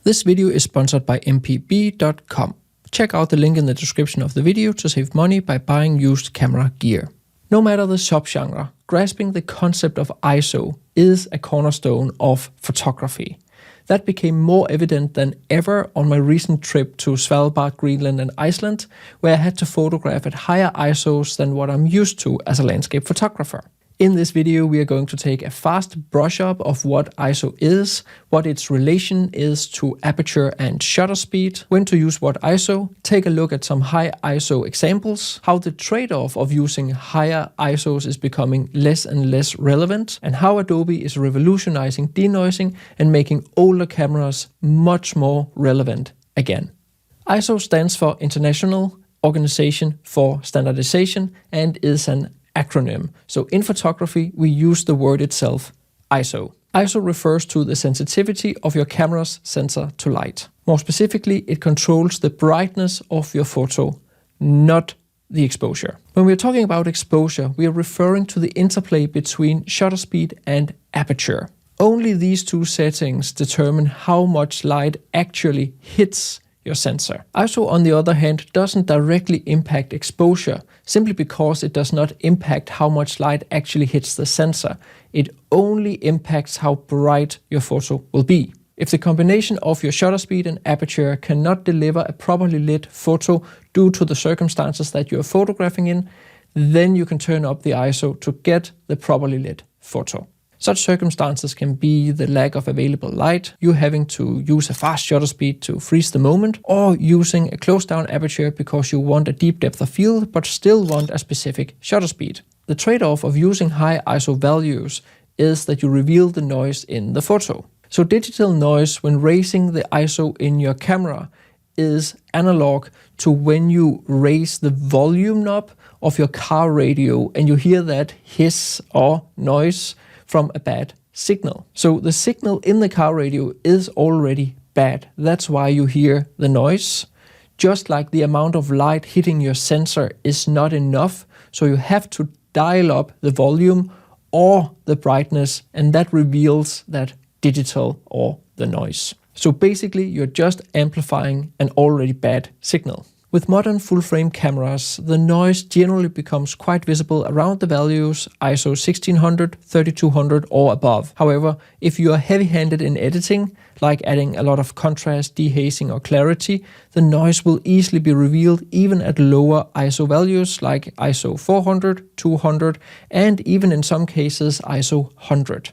This video is sponsored by mpb.com. Check out the link in the description of the video to save money by buying used camera gear. No matter the subgenre, grasping the concept of ISO is a cornerstone of photography. That became more evident than ever on my recent trip to Svalbard, Greenland and Iceland, where I had to photograph at higher ISOs than what I'm used to as a landscape photographer. In this video, we are going to take a fast brush up of what ISO is, what its relation is to aperture and shutter speed, when to use what ISO, take a look at some high ISO examples, how the trade-off of using higher ISOs is becoming less and less relevant, and how Adobe is revolutionizing denoising and making older cameras much more relevant again. ISO stands for International Organization for Standardization and is an acronym. So in photography, we use the word itself, ISO. ISO refers to the sensitivity of your camera's sensor to light. More specifically, it controls the brightness of your photo, not the exposure. When we're talking about exposure, we are referring to the interplay between shutter speed and aperture. Only these two settings determine how much light actually hits your sensor. ISO, on the other hand, doesn't directly impact exposure, simply because it does not impact how much light actually hits the sensor. It only impacts how bright your photo will be. If the combination of your shutter speed and aperture cannot deliver a properly lit photo due to the circumstances that you are photographing in, then you can turn up the ISO to get the properly lit photo. Such circumstances can be the lack of available light, you having to use a fast shutter speed to freeze the moment, or using a closed down aperture because you want a deep depth of field but still want a specific shutter speed. The trade-off of using high ISO values is that you reveal the noise in the photo. So digital noise when raising the ISO in your camera is analog to when you raise the volume knob of your car radio and you hear that hiss or noise from a bad signal. So the signal in the car radio is already bad. That's why you hear the noise. Just like the amount of light hitting your sensor is not enough, so you have to dial up the volume or the brightness, and that reveals that digital or the noise. So basically, you're just amplifying an already bad signal. With modern full-frame cameras, the noise generally becomes quite visible around the values ISO 1600, 3200 or above. However, if you are heavy-handed in editing, like adding a lot of contrast, dehazing or clarity, the noise will easily be revealed even at lower ISO values like ISO 400, 200 and even in some cases ISO 100.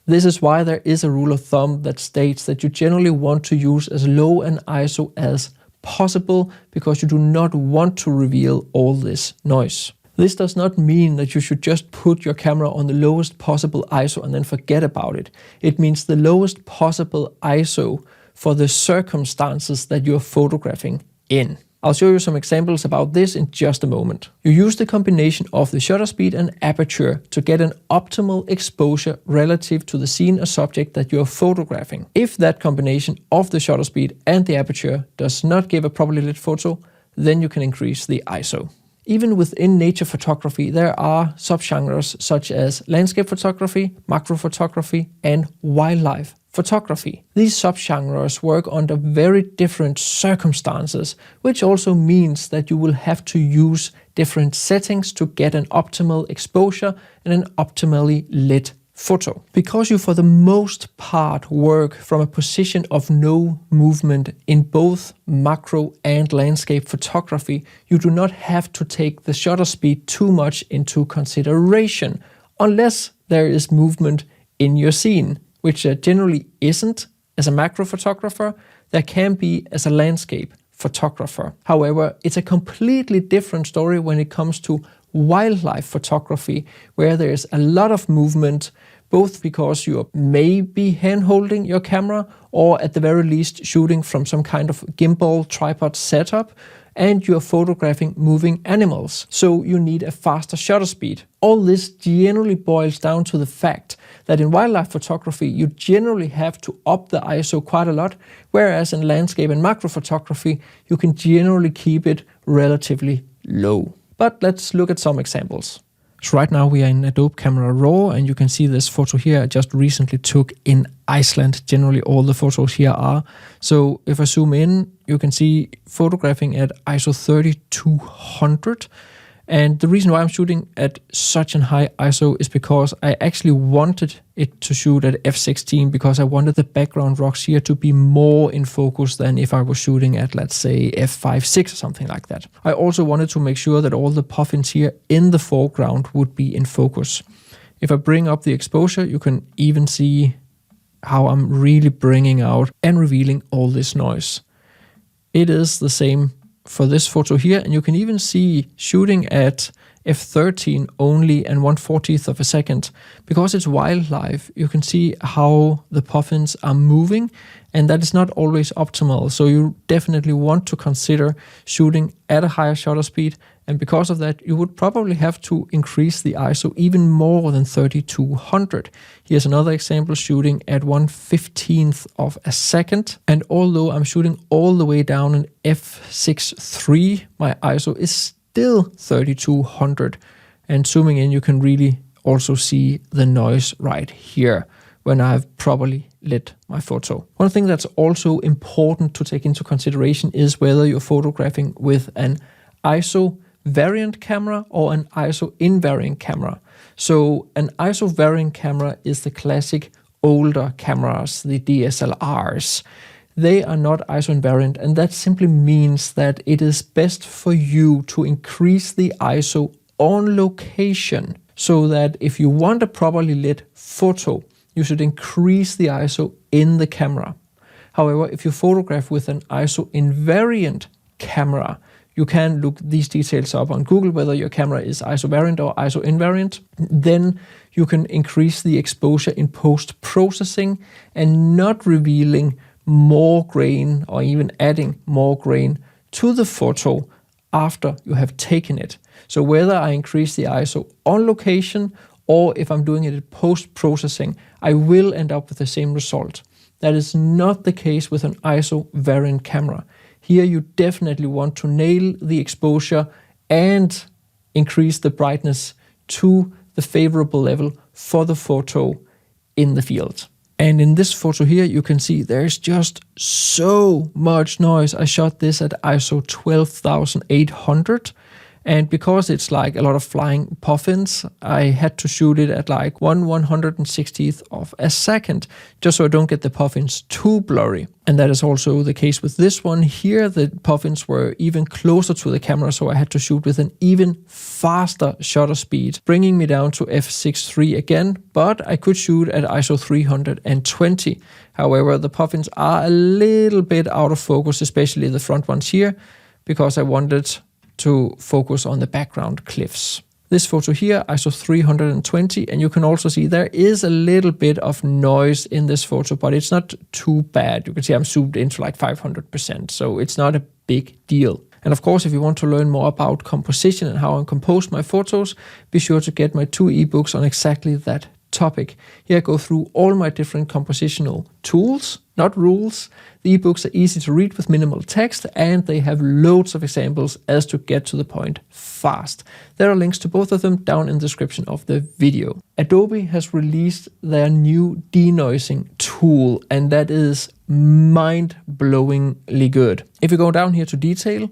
This is why there is a rule of thumb that states that you generally want to use as low an ISO as possible because you do not want to reveal all this noise. This does not mean that you should just put your camera on the lowest possible ISO and then forget about it. It means the lowest possible ISO for the circumstances that you're photographing in. I'll show you some examples about this in just a moment. You use the combination of the shutter speed and aperture to get an optimal exposure relative to the scene or subject that you're photographing. If that combination of the shutter speed and the aperture does not give a properly lit photo, then you can increase the ISO. Even within nature photography, there are subgenres such as landscape photography, macro photography, and wildlife photography. These subgenres work under very different circumstances, which also means that you will have to use different settings to get an optimal exposure and an optimally lit photo. Because you for the most part work from a position of no movement in both macro and landscape photography, you do not have to take the shutter speed too much into consideration, unless there is movement in your scene, which there generally isn't as a macro photographer. There can be as a landscape photographer. However, it's a completely different story when it comes to wildlife photography, where there's a lot of movement, both because you may be hand-holding your camera or at the very least shooting from some kind of gimbal tripod setup, and you're photographing moving animals, so you need a faster shutter speed. All this generally boils down to the fact that in wildlife photography you generally have to up the ISO quite a lot, whereas in landscape and macro photography you can generally keep it relatively low. But let's look at some examples. So right now we are in Adobe Camera Raw, and you can see this photo here I just recently took in Iceland. Generally all the photos here are. So if I zoom in, you can see photographing at ISO 3200. And the reason why I'm shooting at such a high ISO is because I actually wanted it to shoot at f16 because I wanted the background rocks here to be more in focus than if I was shooting at, let's say, f5.6 or something like that. I also wanted to make sure that all the puffins here in the foreground would be in focus. If I bring up the exposure, you can even see how I'm really bringing out and revealing all this noise. It is the same for this photo here, and you can even see shooting at f13 only and 1/40th of a second. Because it's wildlife, you can see how the puffins are moving, and that is not always optimal. So you definitely want to consider shooting at a higher shutter speed, and because of that you would probably have to increase the ISO even more than 3200. Here's another example shooting at 1/15th of a second, and although I'm shooting all the way down in f6.3, my ISO is still 3200, and zooming in you can really also see the noise right here when I've properly lit my photo. One thing that's also important to take into consideration is whether you're photographing with an ISO variant camera or an ISO invariant camera. So an ISO variant camera is the classic older cameras, the DSLRs. They are not ISO invariant, and that simply means that it is best for you to increase the ISO on location, so that if you want a properly lit photo, you should increase the ISO in the camera. However, if you photograph with an ISO invariant camera, you can look these details up on Google, whether your camera is ISO variant or ISO invariant. Then you can increase the exposure in post-processing and not revealing more grain or even adding more grain to the photo after you have taken it. So whether I increase the ISO on location or if I'm doing it in post-processing, I will end up with the same result. That is not the case with an ISO variant camera. Here you definitely want to nail the exposure and increase the brightness to the favorable level for the photo in the field. And in this photo here, you can see there's just so much noise. I shot this at ISO 12,800. And because it's like a lot of flying puffins, I had to shoot it at like 1/160th of a second, just so I don't get the puffins too blurry. And that is also the case with this one here. The puffins were even closer to the camera, so I had to shoot with an even faster shutter speed, bringing me down to f6.3 again, but I could shoot at ISO 320. However, the puffins are a little bit out of focus, especially the front ones here, because I wanted to focus on the background cliffs. This photo here, ISO 320, and you can also see there is a little bit of noise in this photo, but it's not too bad. You can see I'm zoomed into like 500%, so it's not a big deal. And of course, if you want to learn more about composition and how I compose my photos, be sure to get my 2 ebooks on exactly that topic. Here I go through all my different compositional tools, not rules. The ebooks are easy to read with minimal text, and they have loads of examples as to get to the point fast. There are links to both of them down in the description of the video. Adobe has released their new denoising tool, and that is mind-blowingly good. If you go down here to detail,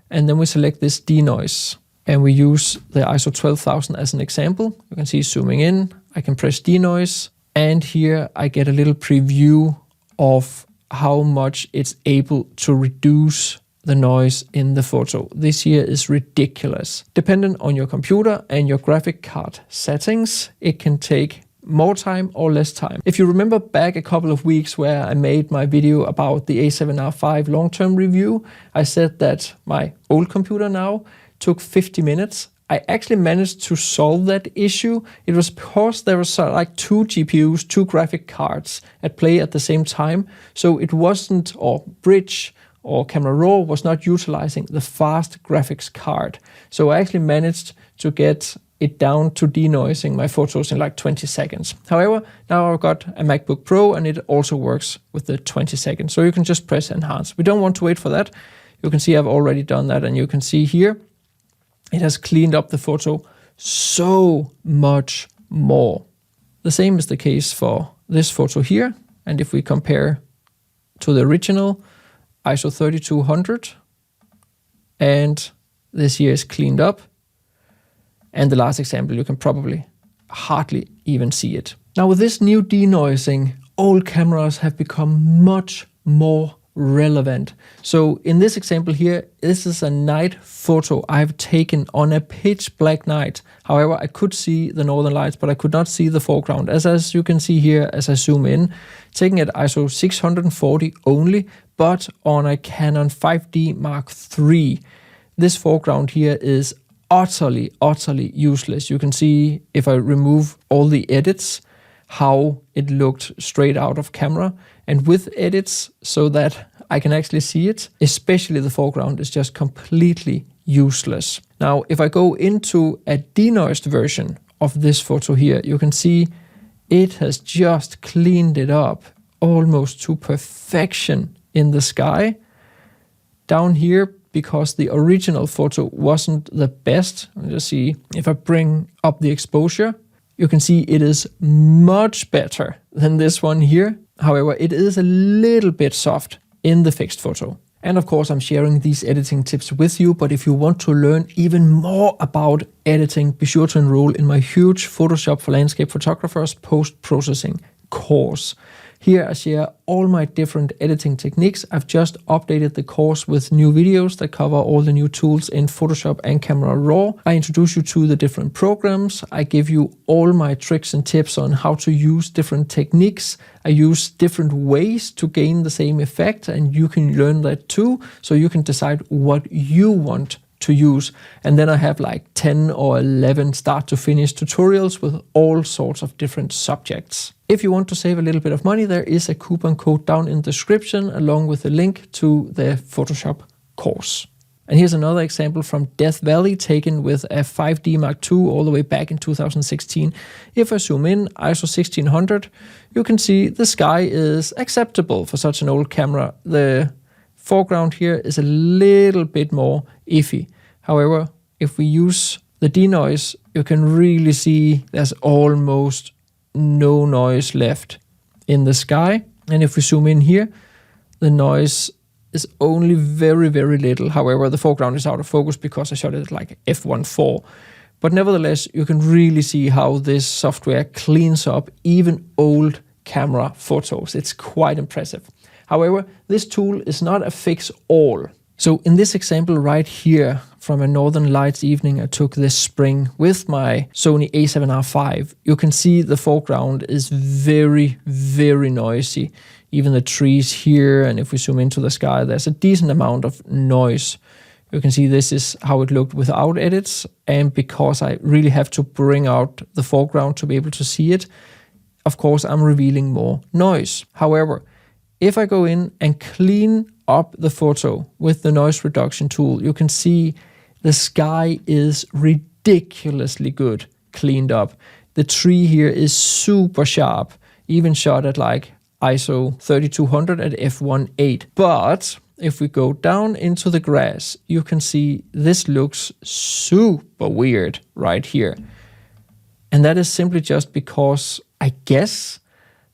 and then we select this denoise, and we use the ISO 12,000 as an example, you can see zooming in, I can press denoise, and here I get a little preview of how much it's able to reduce the noise in the photo. This here is ridiculous. Dependent on your computer and your graphic card settings, it can take more time or less time. If you remember back a couple of weeks where I made my video about the A7R5 long-term review, I said that my old computer now took 50 minutes. I actually managed to solve that issue. It was because there was like 2 GPUs, 2 graphic cards at play at the same time. So it wasn't, or Bridge or Camera Raw was not utilizing the fast graphics card. So I actually managed to get it down to denoising my photos in like 20 seconds. However, now I've got a MacBook Pro and it also works with the 20 seconds. So you can just press enhance. We don't want to wait for that. You can see I've already done that, and you can see here, it has cleaned up the photo so much more. The same is the case for this photo here. And if we compare to the original, ISO 3200, and this here is cleaned up. And the last example, you can probably hardly even see it. Now with this new denoising, old cameras have become much more relevant. So in this example here, this is a night photo I've taken on a pitch black night. However, I could see the northern lights, but I could not see the foreground. As you can see here, as I zoom in, taking at ISO 640 only, but on a Canon 5D Mark III. This foreground here is utterly useless. You can see if I remove all the edits, how it looked straight out of camera, and with edits so that I can actually see it, especially the foreground is just completely useless. Now, if I go into a denoised version of this photo here, you can see it has just cleaned it up almost to perfection in the sky. Down here, because the original photo wasn't the best, let's see, if I bring up the exposure, you can see it is much better than this one here. However, it is a little bit soft in the fixed photo. And of course, I'm sharing these editing tips with you, but if you want to learn even more about editing, be sure to enroll in my huge Photoshop for landscape photographers post-processing course. Here I share all my different editing techniques. I've just updated the course with new videos that cover all the new tools in Photoshop and Camera Raw. I introduce you to the different programs. I give you all my tricks and tips on how to use different techniques. I use different ways to gain the same effect, and you can learn that too, so you can decide what you want to use. And then I have like 10 or 11 start to finish tutorials with all sorts of different subjects. If you want to save a little bit of money, there is a coupon code down in the description along with a link to the Photoshop course. And here's another example from Death Valley taken with a 5D Mark II all the way back in 2016. If I zoom in, ISO 1600, you can see the sky is acceptable for such an old camera. The foreground here is a little bit more iffy. However, if we use the denoise, you can really see there's almost no noise left in the sky. And if we zoom in here, the noise is only very little. However, the foreground is out of focus because I shot it at like f1.4. But nevertheless, you can really see how this software cleans up even old camera photos. It's quite impressive. However, this tool is not a fix-all. So in this example right here, from a Northern Lights evening I took this spring with my Sony a7R5, you can see the foreground is very noisy. Even the trees here, and if we zoom into the sky, there's a decent amount of noise. You can see this is how it looked without edits, and because I really have to bring out the foreground to be able to see it, of course I'm revealing more noise. However, if I go in and clean up the photo with the noise reduction tool, you can see the sky is ridiculously good cleaned up. The tree here is super sharp, even shot at like ISO 3200 at f1.8. But if we go down into the grass, you can see this looks super weird right here. And that is simply just because I guess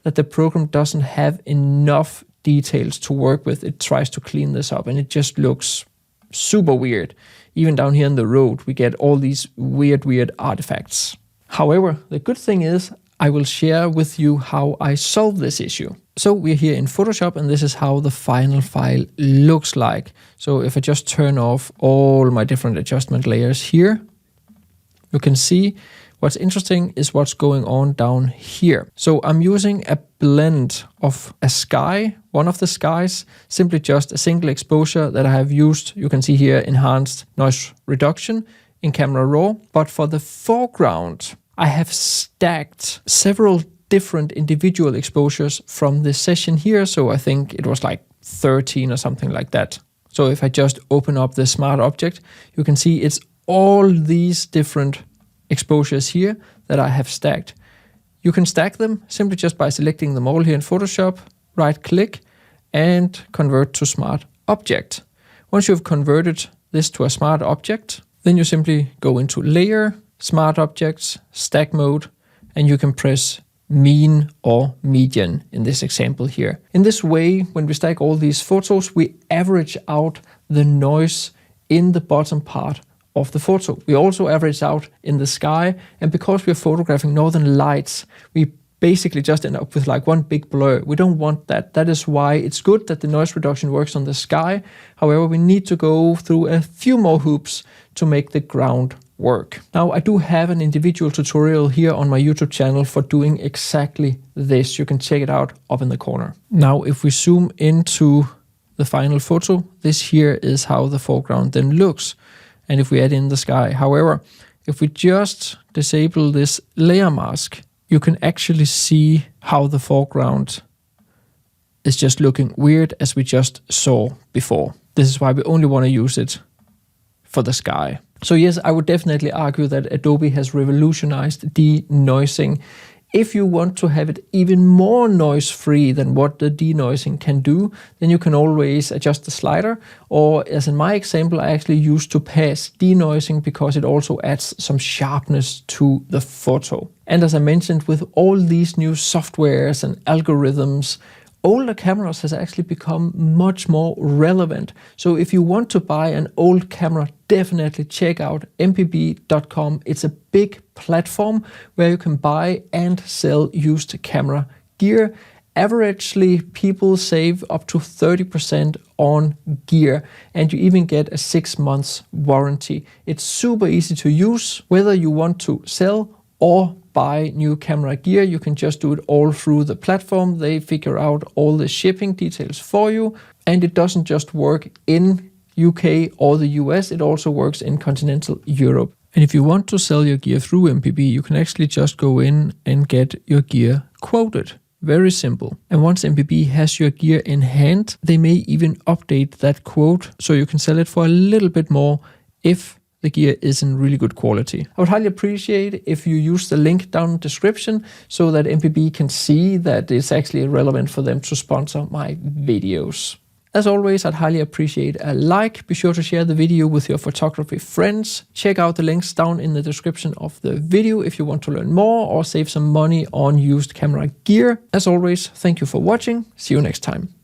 that the program doesn't have enough details to work with. It tries to clean this up and it just looks super weird. Even down here in the road, we get all these weird artifacts. However, the good thing is I will share with you how I solve this issue. So we're here in Photoshop and this is how the final file looks like. So if I just turn off all my different adjustment layers here, you can see what's interesting is what's going on down here. So I'm using a blend of a sky, one of the skies, simply just a single exposure that I have used. You can see here enhanced noise reduction in Camera Raw. But for the foreground, I have stacked several different individual exposures from this session here. So I think it was like 13 or something like that. So if I just open up the smart object, you can see it's all these different exposures here that I have stacked. You can stack them simply just by selecting them all here in Photoshop, right click and convert to smart object. Once you've converted this to a smart object, then you simply go into layer smart objects, stack mode, and you can press mean or median in this example here. In this way, when we stack all these photos, we average out the noise in the bottom part of the photo. We also average out in the sky, and because we're photographing northern lights, we basically just end up with like one big blur. We don't want that. That is why it's good that the noise reduction works on the sky. However, we need to go through a few more hoops to make the ground work. Now, I do have an individual tutorial here on my YouTube channel for doing exactly this. You can check it out up in the corner. Now, if we zoom into the final photo, this here is how the foreground then looks. And if we add in the sky, however, if we just disable this layer mask, you can actually see how the foreground is just looking weird as we just saw before. This is why we only want to use it for the sky. So yes, I would definitely argue that Adobe has revolutionized denoising. If you want to have it even more noise-free than what the denoising can do, then you can always adjust the slider. Or as in my example, I actually used to pass denoising because it also adds some sharpness to the photo. And as I mentioned, with all these new softwares and algorithms, older cameras has actually become much more relevant. So if you want to buy an old camera, definitely check out mpb.com. It's a big platform where you can buy and sell used camera gear. Averagely, people save up to 30% on gear, and you even get a 6 months warranty. It's super easy to use. Whether you want to sell or buy new camera gear, you can just do it all through the platform. They figure out all the shipping details for you, and it doesn't just work in UK or the US, it also works in continental Europe. And if you want to sell your gear through MPB, you can actually just go in and get your gear quoted. Very simple. And once MPB has your gear in hand, they may even update that quote so you can sell it for a little bit more if the gear is in really good quality. I would highly appreciate if you use the link down in the description so that MPB can see that it's actually relevant for them to sponsor my videos. As always, I'd highly appreciate a like. Be sure to share the video with your photography friends. Check out the links down in the description of the video if you want to learn more or save some money on used camera gear. As always, thank you for watching. See you next time.